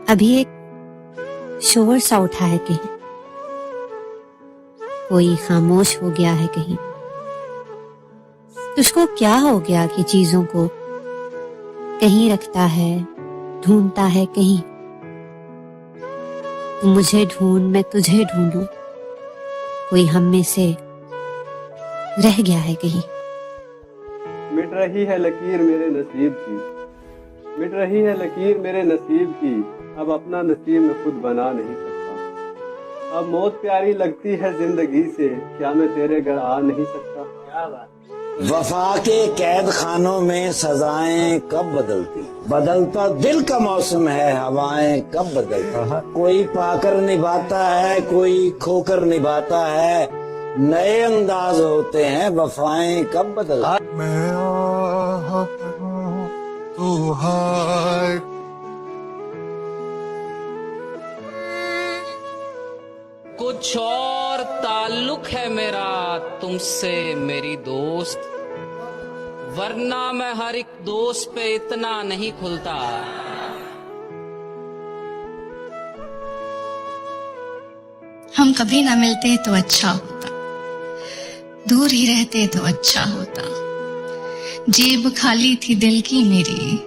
अभी एक शोर सा उठा है कहीं, कोई खामोश हो गया है कहीं। तुझको क्या हो गया कि चीजों को कहीं रखता है, ढूंढता है कहीं। तू मुझे ढूंढ, मैं तुझे ढूंढूं, कोई हम में से रह गया है कहीं। मिट रही है लकीर मेरे नसीब की, मिट रही है लकीर मेरे नसीब की। अब अपना नसीब मैं खुद बना नहीं सकता। अब मौत प्यारी लगती है जिंदगी से, क्या मैं तेरे घर आ नहीं सकता। क्या बात। वफा के कैद खानों में सजाएं कब बदलती, बदलता दिल का मौसम है, हवाएं कब बदलती। कोई पाकर निभाता है, कोई खोकर निभाता है, नए अंदाज होते हैं, वफाएं कब बदलती। मैं तू हाय कुछ और ताल्लुक है मेरा तुमसे मेरी दोस्त, वरना मैं हर एक दोस्त पे इतना नहीं खुलता। हम कभी ना मिलते तो अच्छा होता, दूर ही रहते तो अच्छा होता। जेब खाली थी दिल की मेरी,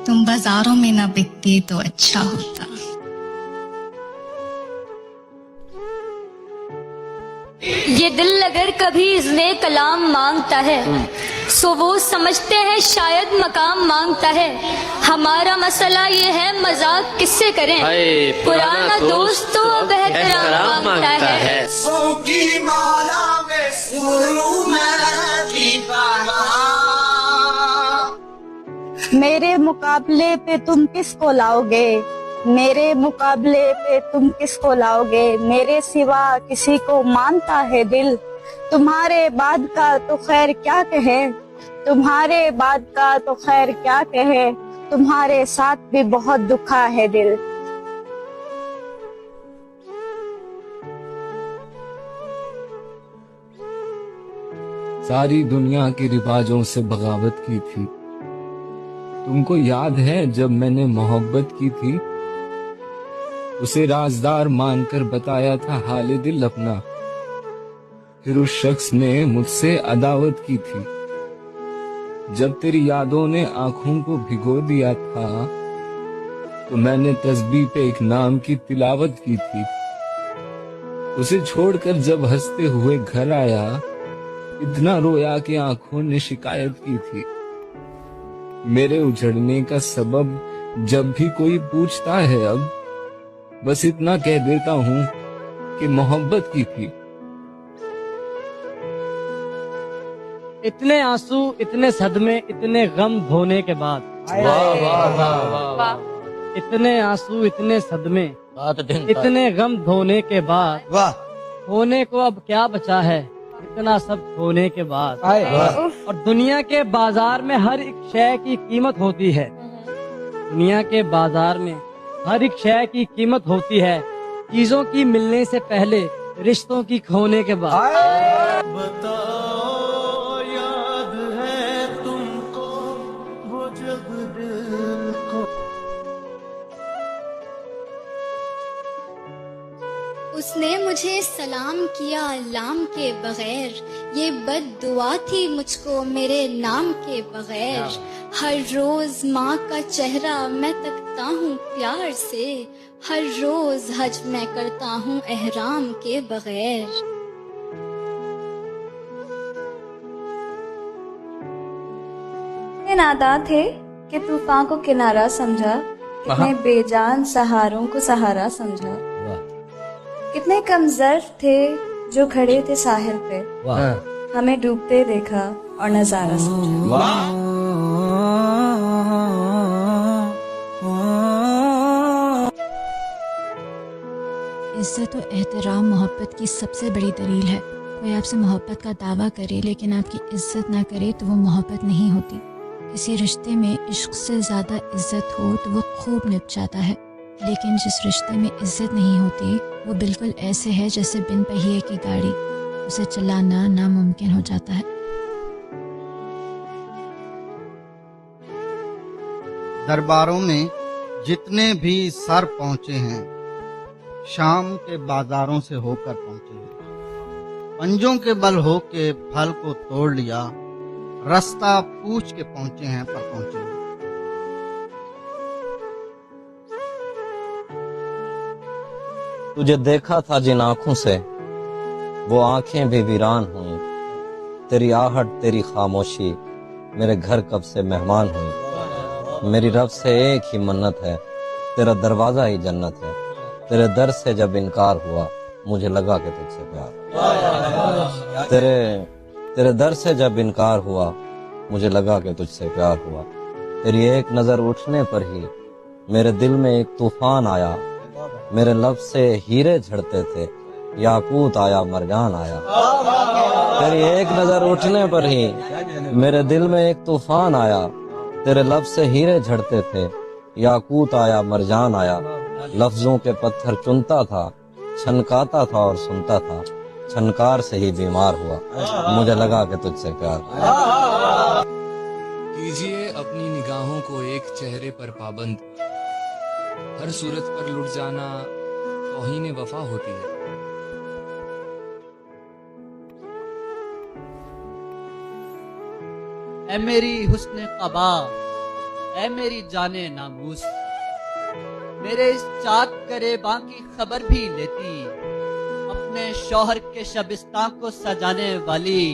तुम बाजारों में ना बिकते तो अच्छा होता। ये दिल अगर कभी इज़्ने कलाम मांगता है, सो वो समझते हैं शायद मकाम मांगता है। हमारा मसला ये है मजाक किससे करें, पुराना दोस्त तो अब एहतराम मांगता है। मेरे मुकाबले पे तुम किसको लाओगे, मेरे मुकाबले पे तुम किसको लाओगे। मेरे सिवा किसी को मानता है दिल, तुम्हारे बाद का तो खैर क्या कहे, तुम्हारे बाद का तो खैर क्या कहे। तुम्हारे साथ भी बहुत दुखा है दिल। सारी दुनिया के रिवाजों से बगावत की थी, तुमको याद है जब मैंने मोहब्बत की थी। उसे राजदार मानकर बताया था हाले दिल अपना, फिर उस शख्स ने मुझसे अदावत की थी। जब तेरी यादों ने आंखों को भिगो दिया था, तो मैंने तस्बीह पे एक नाम की तिलावत की थी। उसे छोड़कर जब हंसते हुए घर आया, इतना रोया कि आंखों ने शिकायत की थी। मेरे उजड़ने का सबब जब भी कोई पूछता है, अब बस इतना कह देता हूँ कि मोहब्बत की थी। इतने आंसू, इतने सदमे, इतने गम धोने के बाद, वाह वाह वाह वाह। इतने आंसू, इतने सदमे, इतने गम धोने के बाद, वाह, होने को अब क्या बचा है इतना सब खोने के बाद। और दुनिया के बाजार में हर एक शय की कीमत होती है, दुनिया के बाजार में हर एक शय की कीमत होती है, चीजों की मिलने से पहले, रिश्तों की खोने के बाद। बताओ याद है तुमको वो जब दिल को। उसने मुझे सलाम किया लाम के बगैर, ये बद्दुआ थी मुझको मेरे नाम के बगैर। हर रोज माँ का चेहरा मैं तकता हूँ प्यार से, हर रोज हज मैं करता हूँ एहराम के बगैर। कितने नादान थे कि तूफान को किनारा समझा, कितने बेजान सहारों को सहारा समझा। कितने कमजोर थे जो खड़े थे साहिल पे, हमें डूबते देखा और नजारा समझा। इज्जत और एहतराम मोहब्बत की सबसे बड़ी दलील है। कोई आपसे मोहब्बत का दावा करे लेकिन आपकी इज्जत ना करे तो वो मोहब्बत नहीं होती। किसी रिश्ते में इश्क से ज़्यादा इज्जत हो तो वो खूब निभ जाता है, लेकिन जिस रिश्ते में इज्जत नहीं होती वो बिल्कुल ऐसे है जैसे बिन पहिए की गाड़ी, उसे चलाना नामुमकिन हो जाता है। दरबारों में जितने भी सर पहुंचे हैं शाम के बाजारों से होकर पहुंचे हैं। पंजों के बल होके फल को तोड़ लिया, रास्ता पूछ के पहुंचे हैं पर पहुंचे हैं। तुझे देखा था जिन आंखों से वो आंखें भी वीरान हुई। तेरी आहट तेरी खामोशी मेरे घर कब से मेहमान हुई। मेरी रब से एक ही मन्नत है, तेरा दरवाजा ही जन्नत है। तेरे दर से जब इनकार हुआ मुझे लगा कि तुझसे प्यार। तेरे दर से जब इनकार हुआ मुझे लगा कि तुझसे प्यार हुआ। तेरी एक नजर उठने पर ही मेरे दिल में एक तूफान आया। मेरे लफ्ज से हीरे झड़ते थे, याकूत आया मरजान आया। तेरी एक नजर उठने पर ही मेरे दिल में एक तूफान आया। तेरे लफ्ज से हीरे झड़ते थे, याकूत आया मरजान आया। लफ्जों के पत्थर चुनता था, छनकाता था और सुनता था। छनकार से ही बीमार हुआ, मुझे लगा कि तुझसे प्यार। कीजिए अपनी निगाहों को एक चेहरे पर पाबंद। हर सूरत पर लुट जाना तौहीन वफा होती है। ऐ मेरी हुस्न क़बा, ऐ मेरी जाने नामूस, मेरे इस चाक गरेबां की खबर भी लेती। अपने शौहर के शबिस्तां को सजाने वाली,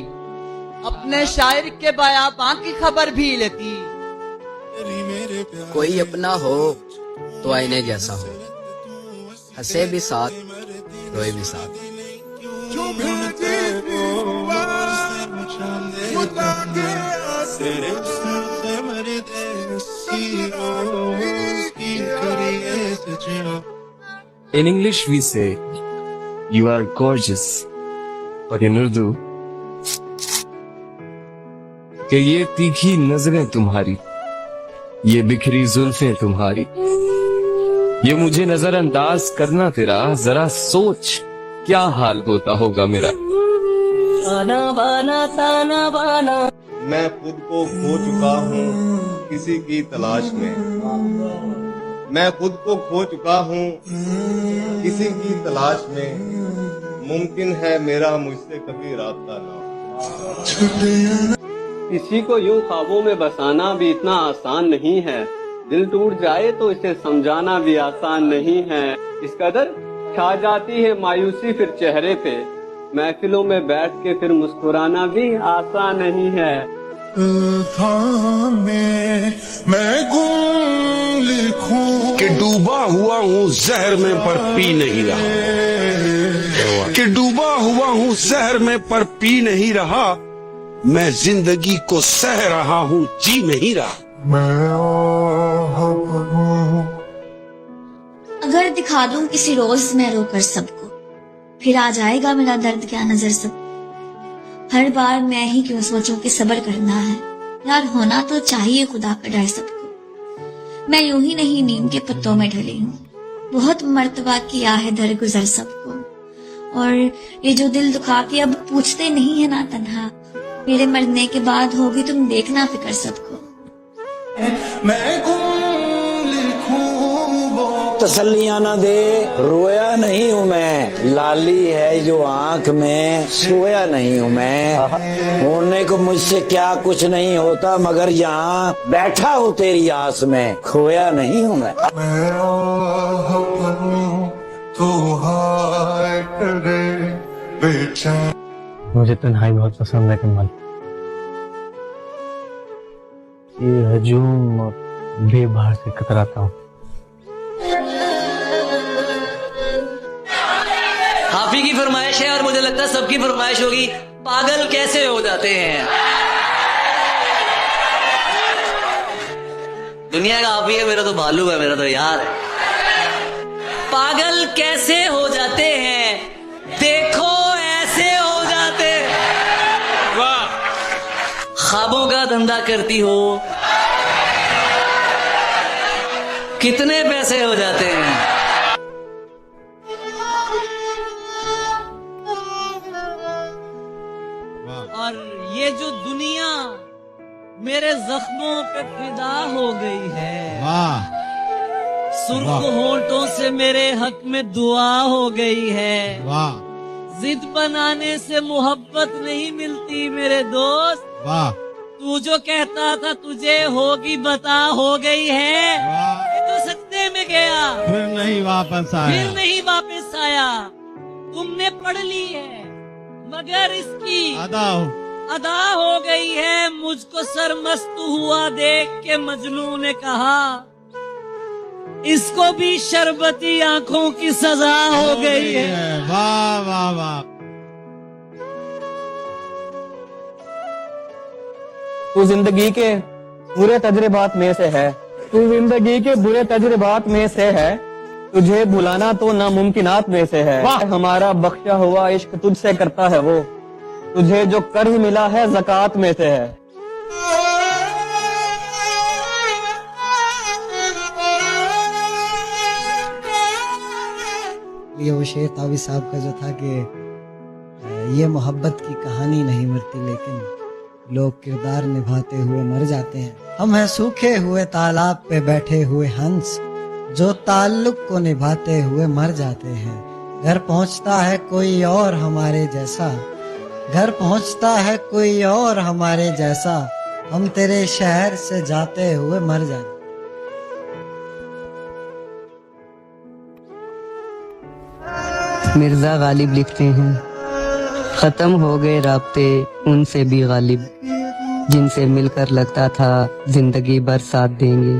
अपने शायर के बयाबां की खबर भी लेती। कोई अपना हो तो आईने जैसा हो, हंसे भी साथ रोए भी साथ। In English we say, you are gorgeous. But in Urdu, कि ये तीखी नजरें तुम्हारी, ये बिखरी जुल्फें तुम्हारी, ये मुझे नजरअंदाज करना तेरा, जरा सोच क्या हाल होता होगा मेरा। ताना बाना ताना बाना। मैं खुद को खो चुका हूँ किसी की तलाश में। मैं खुद को खो चुका हूँ किसी की तलाश में। मुमकिन है मेरा मुझसे कभी राब्ता ना हो। किसी को यूं ख्वाबों में बसाना भी इतना आसान नहीं है। दिल टूट जाए तो इसे समझाना भी आसान नहीं है। इस कदर छा जाती है मायूसी फिर चेहरे पे। महफिलों में बैठ के फिर मुस्कुराना भी आसान नहीं है। मैं गुम लिखूं कि डूबा हुआ हूँ जहर में पर पी नहीं रहा। कि डूबा हुआ हूँ जहर में पर पी नहीं रहा। मैं जिंदगी को सह रहा हूँ जी नहीं रहा। अगर दिखा दूं किसी रोज मैं रोकर सबको, फिर आ जाएगा मेरा दर्द क्या नजर सब। हर बार मैं ही क्यों सोचूं कि सब्र करना है। यार होना तो चाहिए खुदा का डर सबको। मैं यूं ही नहीं नीम के पत्तों में ढली हूँ। बहुत मर्तबा किया है दरगुजर सबको। और ये जो दिल दुखा के अब पूछते नहीं है ना तन्हा, मेरे मरने के बाद होगी तुम देखना फिक्र सबको। मैं गुम लिखूं वो तसल्लियां ना दे, रोया नहीं हूँ मैं। लाली है जो आंख में, सोया नहीं हूँ मैं। होने को मुझसे क्या कुछ नहीं होता, मगर यहाँ बैठा हूँ तेरी आस में। खोया नहीं हूँ मैं। तो हाय करे बेचैन। मुझे तन्हाई बहुत पसंद है कमल। ये हजूम और बेबार से कतराता हूँ। आप ही की फरमाइश है और मुझे लगता है सबकी फरमाइश होगी। पागल कैसे हो जाते हैं। दुनिया का आप ही है, मेरा तो भालू है, मेरा तो यार है। पागल कैसे हो जाते हैं, देखो ऐसे हो जाते। वाह। ख्वाबों का धंधा करती हो, कितने पैसे हो जाते हैं। और ये जो दुनिया मेरे जख्मों पे फिदा हो गई है, वाह। सुर्ख होंठों से मेरे हक में दुआ हो गई है। वाह जिद बनाने से मोहब्बत नहीं मिलती मेरे दोस्त। वाह तू जो कहता था तुझे होगी बता हो गई है। ये तो सत्ते में गया फिर नहीं वापस आया। तुमने पढ़ ली है मगर इसकी अदा हो गई है। मुझको सरमस्त हुआ देख के मजनू ने कहा इसको भी शरबती आंखों की सजा हो गई है। वाह वाह वाह। तू जिंदगी के बुरे तजुर्बात में से है। तू जिंदगी के बुरे तजुर्बात में से है। तुझे बुलाना तो नामुमकिनात में से है। हमारा बख्शा हुआ इश्क तुझसे करता है वो। तुझे जो कर्ज मिला है ज़कात में से है। ये वो शेर तावी साहब का जो था कि ये मोहब्बत की कहानी नहीं मरती लेकिन लोग किरदार निभाते हुए मर जाते हैं। हम हैं सूखे हुए तालाब पे बैठे हुए हंस जो ताल्लुक को निभाते हुए मर जाते हैं। घर पहुंचता है कोई और हमारे जैसा, घर पहुंचता है कोई और हमारे जैसा, हम तेरे शहर से जाते हुए मर जाते। मिर्जा गालिब लिखते हैं खत्म हो गए राब्ते उनसे भी गालिब जिनसे मिलकर लगता था जिंदगी भर साथ देंगे।